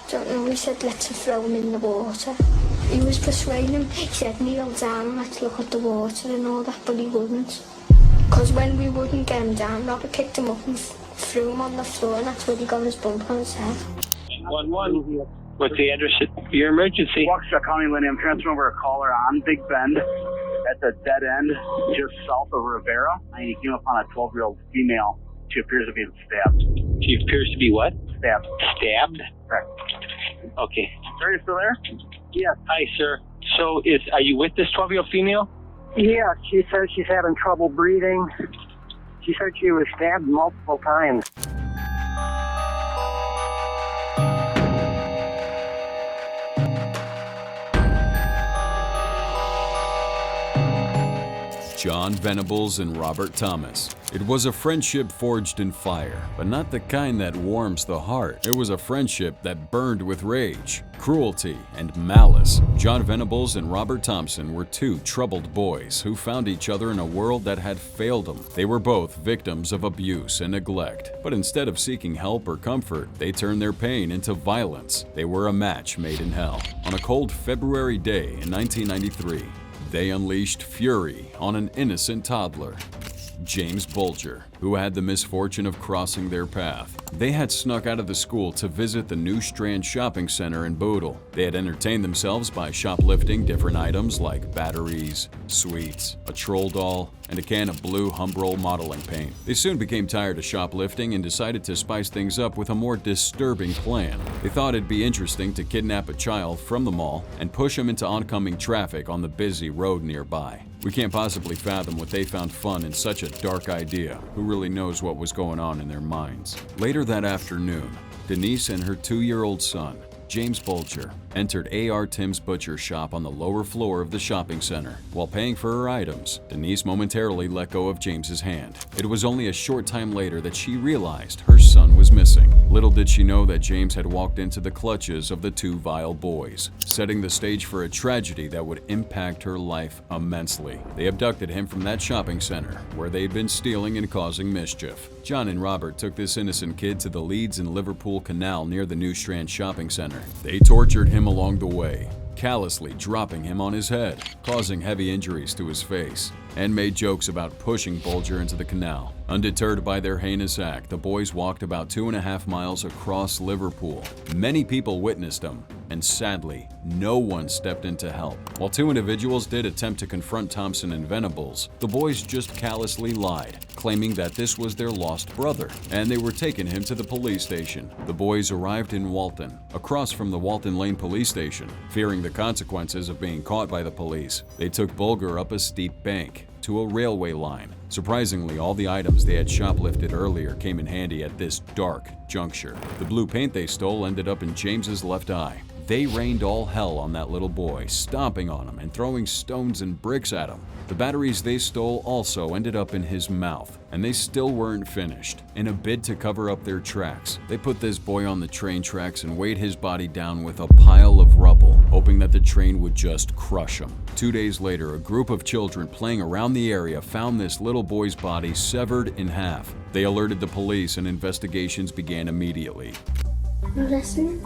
Don't know, he said let's throw him in the water. He was persuading him, he said kneel down and let's look at the water and all that, but he wouldn't. Because when we wouldn't get him down, Robert kicked him up and threw him on the floor, and that's where he got his bump on his head. 911. What's the address of your emergency? Waukesha County, Lenny. I'm transferring over a caller on Big Bend at the dead end just south of Rivera. And he came upon a 12-year-old female. She appears to be stabbed. She appears to be what? Stabbed. Stabbed? Correct. Okay. Sir, you still there? Yes. Hi, sir. So, are you with this 12-year-old female? Yeah, she says she's having trouble breathing. She said she was stabbed multiple times. John Venables and Robert Thomas. It was a friendship forged in fire, but not the kind that warms the heart. It was a friendship that burned with rage, cruelty, and malice. John Venables and Robert Thompson were two troubled boys who found each other in a world that had failed them. They were both victims of abuse and neglect, but instead of seeking help or comfort, they turned their pain into violence. They were a match made in hell. On a cold February day in 1993, they unleashed fury on an innocent toddler, James Bulger, who had the misfortune of crossing their path. They had snuck out of the school to visit the New Strand Shopping Center in Boodle. They had entertained themselves by shoplifting different items like batteries, sweets, a troll doll, and a can of blue Humbrol modeling paint. They soon became tired of shoplifting and decided to spice things up with a more disturbing plan. They thought it'd be interesting to kidnap a child from the mall and push him into oncoming traffic on the busy road nearby. We can't possibly fathom what they found fun in such a dark idea. Who really knows what was going on in their minds? Later that afternoon, Denise and her 2-year-old son, James Bulger, entered A.R. Tim's butcher shop on the lower floor of the shopping center. While paying for her items, Denise momentarily let go of James's hand. It was only a short time later that she realized her son was missing. Little did she know that James had walked into the clutches of the two vile boys, setting the stage for a tragedy that would impact her life immensely. They abducted him from that shopping center, where they'd been stealing and causing mischief. John and Robert took this innocent kid to the Leeds and Liverpool Canal near the New Strand Shopping Center. They tortured him along the way, callously dropping him on his head, causing heavy injuries to his face, and made jokes about pushing Bulger into the canal. Undeterred by their heinous act, the boys walked about 2.5 miles across Liverpool. Many people witnessed them, and sadly, no one stepped in to help. While two individuals did attempt to confront Thompson and Venables, the boys just callously lied, claiming that this was their lost brother, and they were taking him to the police station. The boys arrived in Walton, across from the Walton Lane police station. Fearing the consequences of being caught by the police, they took Bulger up a steep bank to a railway line. Surprisingly, all the items they had shoplifted earlier came in handy at this dark juncture. The blue paint they stole ended up in James's left eye. They rained all hell on that little boy, stomping on him and throwing stones and bricks at him. The batteries they stole also ended up in his mouth, and they still weren't finished. In a bid to cover up their tracks, they put this boy on the train tracks and weighed his body down with a pile of rubble, hoping that the train would just crush him. 2 days later, a group of children playing around the area found this little boy's body severed in half. They alerted the police and investigations began immediately. You listening?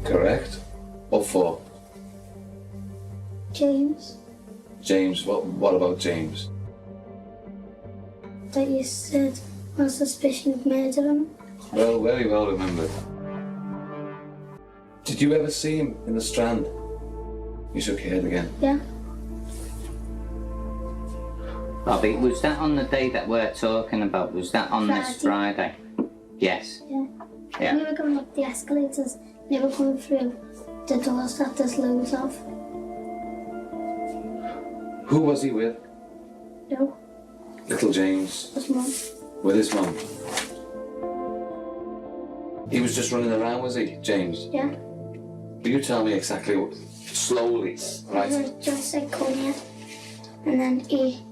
Correct. What for? James, James, what about James? that you said on suspicion of murdering him. Well, very well remembered. Did you ever see him in the Strand? You shook your head again. Yeah, Robbie, was that on the day that we're talking about? Was that on this Friday? Yes. yeah. Yeah. We were going up the escalators, they were going through the doors that there's loads of. Who was he with? No, Little James. was Mum. With his mum. He was just running around, was he, James? Yeah. Will you tell me exactly what? Slowly, right? He was just like come here, and then he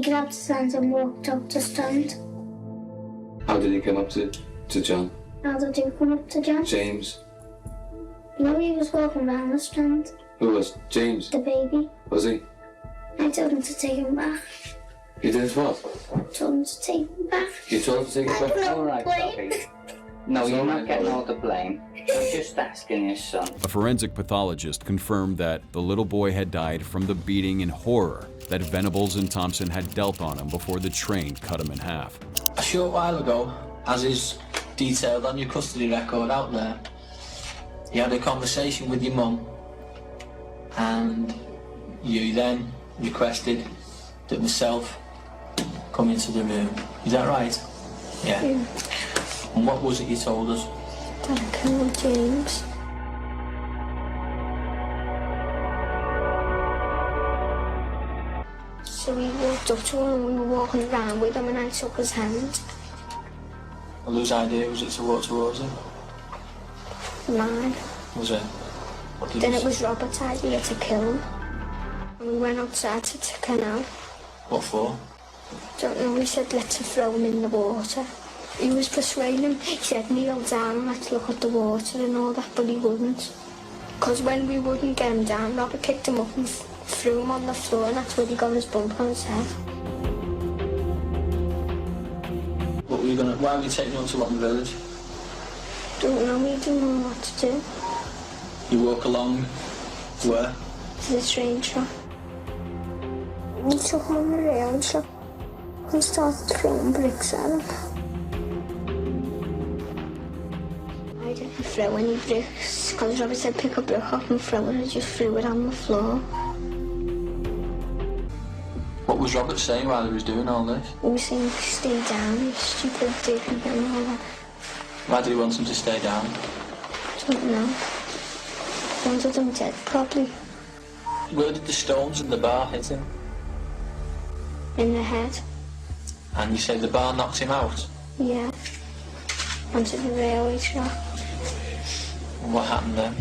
grabbed his hands and walked up the stand. How did he come up to John? How did he come up to John? James. No, he was walking around the strand, Who was? James. the baby. Was he? I told him to take him back. You did what? Told him to take him back. You told him to take it back? All right, Robbie. No, you're not getting all the blame. I'm just asking your son. A forensic pathologist confirmed that the little boy had died from the beating and horror that Venables and Thompson had dealt on him before the train cut him in half. A short while ago, as is detailed on your custody record out there, you had a conversation with your mum and you then requested that myself come into the room. Is that right? Yeah. And what was it you told us? That I killed James. So we walked up to him and we were walking around with him and I took his hand. And whose idea was it to walk towards him? Mine. Was it? What did Then you it was Robert's idea to kill him. And we went outside to the canal. What for? Don't know, we said let's throw him in the water. He was persuading him, he said kneel down and let's look at the water and all that, but he wouldn't. Because when we wouldn't get him down, Robert kicked him up and threw him on the floor and that's where he got his bump on his head. What were you gonna, why were you taking him to Lotton Village? Don't know, we didn't know what to do. You walk along, where? To the train track. We took him on the rail track and started throwing bricks at him. I didn't throw any bricks because Robert said pick a brick up and throw it. I just threw it on the floor. What was Robert saying while he was doing all this? He was saying stay down, you stupid dick and all that. Why did he want him to stay down? Don't know. Wanted him dead, probably. Where did the stones in the bar hit him? In the head. And you say the bar knocked him out? Yeah. Onto the railway track. And what happened then?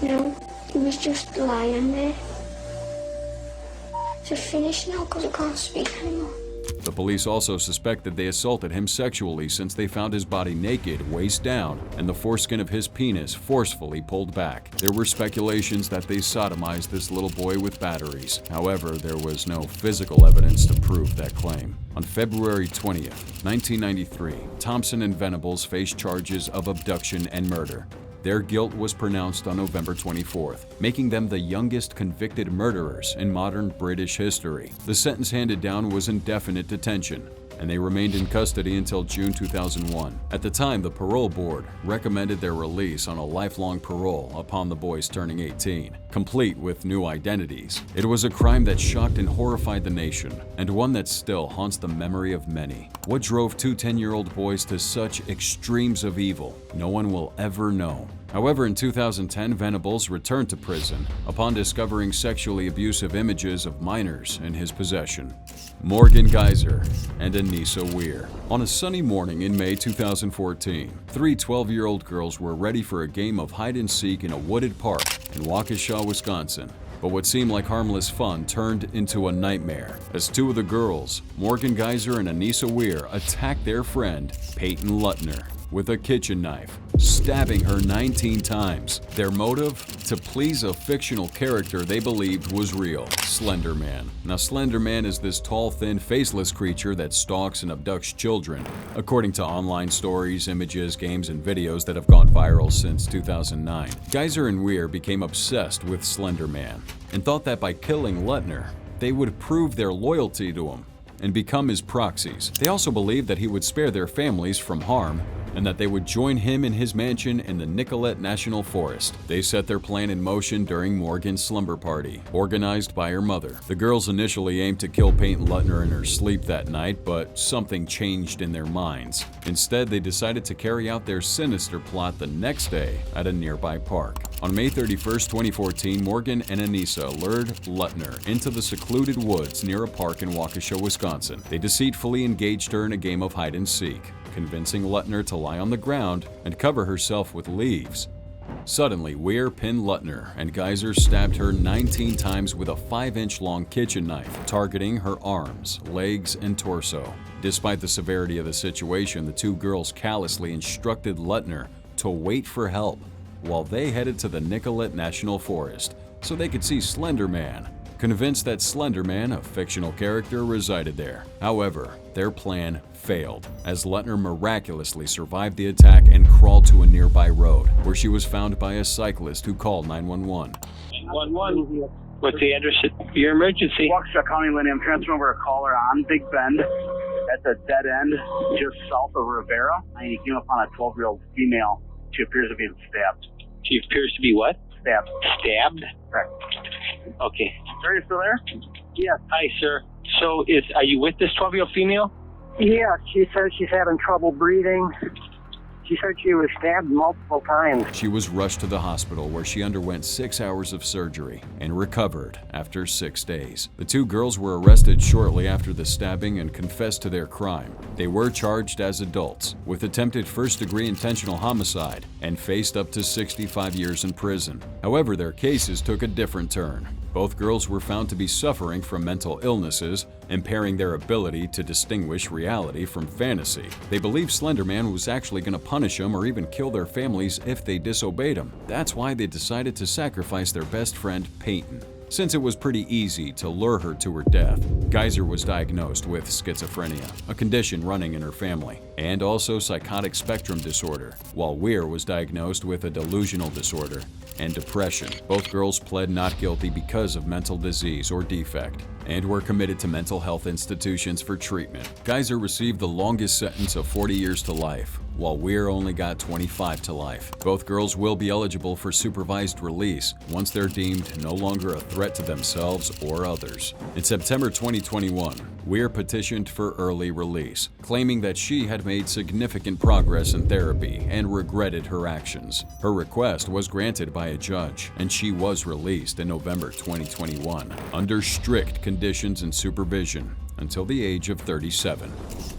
No, he was just lying there. Just finished now because I can't speak anymore. The police also suspect that they assaulted him sexually since they found his body naked, waist down, and the foreskin of his penis forcefully pulled back. There were speculations that they sodomized this little boy with batteries. However, there was no physical evidence to prove that claim. On February 20th, 1993, Thompson and Venables faced charges of abduction and murder. Their guilt was pronounced on November 24th, making them the youngest convicted murderers in modern British history. The sentence handed down was indefinite detention, and they remained in custody until June 2001. At the time, the parole board recommended their release on a lifelong parole upon the boys turning 18, complete with new identities. It was a crime that shocked and horrified the nation, and one that still haunts the memory of many. What drove two 10-year-old boys to such extremes of evil, no one will ever know. However, in 2010, Venables returned to prison upon discovering sexually abusive images of minors in his possession. Morgan Geyser and Anissa Weir. On a sunny morning in May 2014, three 12-year-old girls were ready for a game of hide-and-seek in a wooded park in Waukesha, Wisconsin. But what seemed like harmless fun turned into a nightmare as two of the girls, Morgan Geyser and Anissa Weir, attacked their friend, Peyton Luttner, with a kitchen knife, stabbing her 19 times. Their motive? To please a fictional character they believed was real, Slender Man. Now, Slender Man is this tall, thin, faceless creature that stalks and abducts children, according to online stories, images, games, and videos that have gone viral since 2009. Geyser and Weir became obsessed with Slender Man and thought that by killing Luttner, they would prove their loyalty to him and become his proxies. They also believed that he would spare their families from harm and that they would join him in his mansion in the Nicolet National Forest. They set their plan in motion during Morgan's slumber party, organized by her mother. The girls initially aimed to kill Peyton Luttner in her sleep that night, but something changed in their minds. Instead, they decided to carry out their sinister plot the next day at a nearby park. On May 31st, 2014, Morgan and Anissa lured Luttner into the secluded woods near a park in Waukesha, Wisconsin. They deceitfully engaged her in a game of hide-and-seek, convincing Luttner to lie on the ground and cover herself with leaves. Suddenly, Weir pinned Luttner, and Geyser stabbed her 19 times with a 5-inch long kitchen knife, targeting her arms, legs, and torso. Despite the severity of the situation, the two girls callously instructed Luttner to wait for help while they headed to the Nicolet National Forest so they could see Slender Man convinced that Slender Man, a fictional character, resided there. However, their plan failed, as Lutner miraculously survived the attack and crawled to a nearby road, where she was found by a cyclist who called 911. 911. What's the address of your emergency? Waukesha County, Lindy. I'm transferring over a caller on Big Bend. At the dead end just south of Rivera. And he came upon a 12-year-old female. She appears to be stabbed. She appears to be what? Stabbed. Stabbed? Correct. Okay. Are you still there? Yes. Hi, sir. So are you with this 12-year-old female? Yeah, she says she's having trouble breathing. She said she was stabbed multiple times. She was rushed to the hospital, where she underwent 6 hours of surgery and recovered after 6 days. The two girls were arrested shortly after the stabbing and confessed to their crime. They were charged as adults with attempted first-degree intentional homicide and faced up to 65 years in prison. However, their cases took a different turn. Both girls were found to be suffering from mental illnesses, impairing their ability to distinguish reality from fantasy. They believed Slender Man was actually going to punish them or even kill their families if they disobeyed him. That's why they decided to sacrifice their best friend, Peyton. Since it was pretty easy to lure her to her death, Geyser was diagnosed with schizophrenia, a condition running in her family, and also psychotic spectrum disorder, while Weir was diagnosed with a delusional disorder and depression. Both girls pled not guilty because of mental disease or defect and were committed to mental health institutions for treatment. Geyser received the longest sentence of 40 years to life, while Weir only got 25 to life. Both girls will be eligible for supervised release once they're deemed no longer a threat to themselves or others. In September 2021, Weir petitioned for early release, claiming that she had made significant progress in therapy and regretted her actions. Her request was granted by a judge, and she was released in November 2021 under strict conditions and supervision until the age of 37.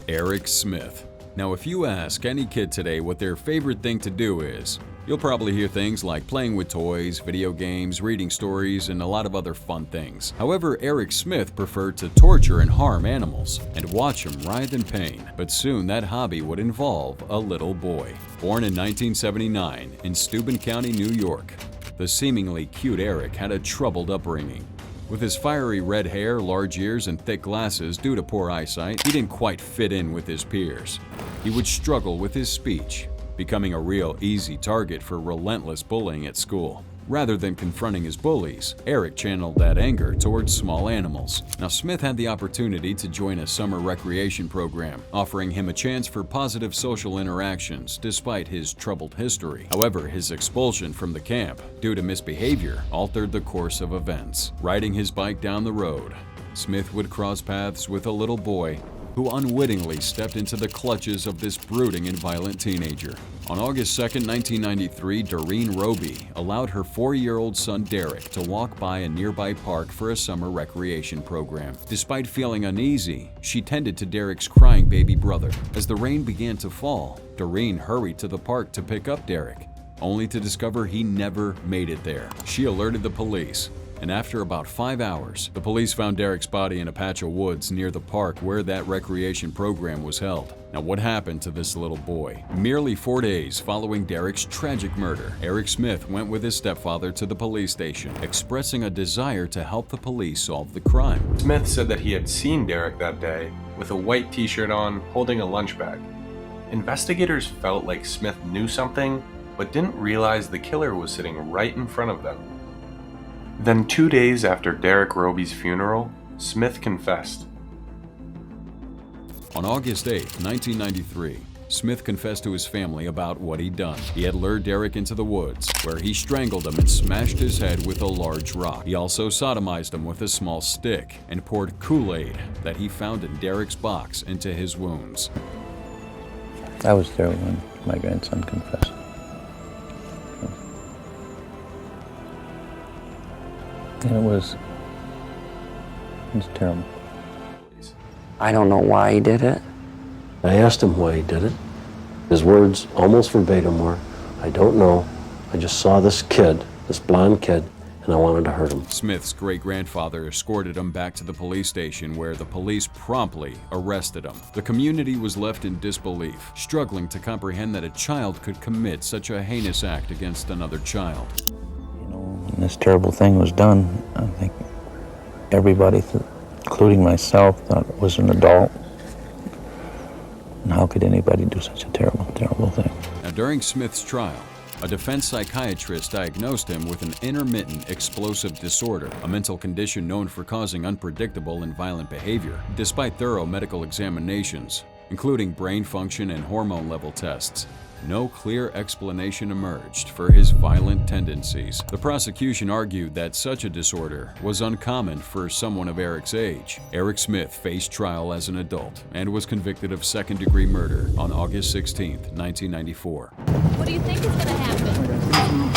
Eric Smith. Now, if you ask any kid today what their favorite thing to do is, you'll probably hear things like playing with toys, video games, reading stories, and a lot of other fun things. However, Eric Smith preferred to torture and harm animals and watch them writhe in pain. But soon that hobby would involve a little boy. Born in 1979 in Steuben County, New York, the seemingly cute Eric had a troubled upbringing. With his fiery red hair, large ears, and thick glasses due to poor eyesight, he didn't quite fit in with his peers. He would struggle with his speech, becoming a real easy target for relentless bullying at school. Rather than confronting his bullies, Eric channeled that anger towards small animals. Now, Smith had the opportunity to join a summer recreation program, offering him a chance for positive social interactions despite his troubled history. However, his expulsion from the camp due to misbehavior altered the course of events. Riding his bike down the road, Smith would cross paths with a little boy who unwittingly stepped into the clutches of this brooding and violent teenager. On August 2, 1993, Doreen Roby allowed her 4-year-old son Derek to walk by a nearby park for a summer recreation program. Despite feeling uneasy, she tended to Derek's crying baby brother. As the rain began to fall, Doreen hurried to the park to pick up Derek, only to discover he never made it there. She alerted the police, and after about 5 hours, the police found Derek's body in a patch of woods near the park where that recreation program was held. Now, what happened to this little boy? Merely 4 days following Derek's tragic murder, Eric Smith went with his stepfather to the police station, expressing a desire to help the police solve the crime. Smith said that he had seen Derek that day with a white t-shirt on, holding a lunch bag. Investigators felt like Smith knew something, but didn't realize the killer was sitting right in front of them. Then 2 days after Derek Roby's funeral, Smith confessed. On August 8, 1993, Smith confessed to his family about what he'd done. He had lured Derek into the woods, where he strangled him and smashed his head with a large rock. He also sodomized him with a small stick and poured Kool-Aid that he found in Derek's box into his wounds. I was there when my grandson confessed. And it was terrible. I don't know why he did it. I asked him why he did it. His words almost verbatim were, I don't know, I just saw this kid, this blonde kid, and I wanted to hurt him. Smith's great-grandfather escorted him back to the police station where the police promptly arrested him. The community was left in disbelief, struggling to comprehend that a child could commit such a heinous act against another child. When this terrible thing was done, I think everybody, including myself, thought it was an adult. And how could anybody do such a terrible, terrible thing? Now, during Smith's trial, a defense psychiatrist diagnosed him with an intermittent explosive disorder, a mental condition known for causing unpredictable and violent behavior. Despite thorough medical examinations, including brain function and hormone level tests, no clear explanation emerged for his violent tendencies. The prosecution argued that such a disorder was uncommon for someone of Eric's age. Eric Smith faced trial as an adult and was convicted of second-degree murder on August 16, 1994. What do you think is going to happen?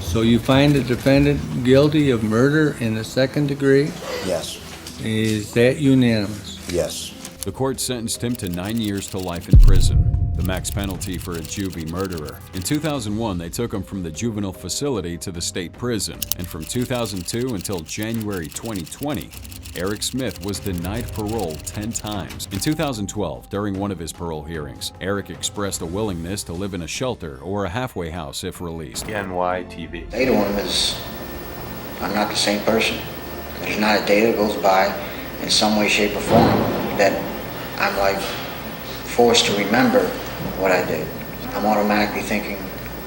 So you find the defendant guilty of murder in the second degree? Yes. Is that unanimous? Yes. The court sentenced him to 9 years to life in prison, the max penalty for a juvie murderer. In 2001, they took him from the juvenile facility to the state prison, and from 2002 until January 2020, Eric Smith was denied parole 10 times. In 2012, during one of his parole hearings, Eric expressed a willingness to live in a shelter or a halfway house if released. NYTV. Day to him is, I'm not the same person. There's not a day that goes by in some way, shape, or form that I'm like forced to remember what I did. I'm automatically thinking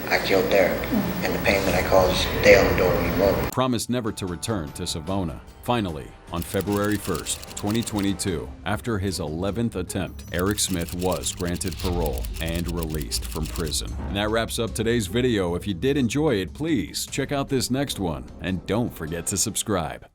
I killed Derek, and the pain that I caused Dale and Doreen Logan. Promised never to return to Savona. Finally, on February 1st, 2022, after his 11th attempt, Eric Smith was granted parole and released from prison. And that wraps up today's video. If you did enjoy it, please check out this next one, and don't forget to subscribe.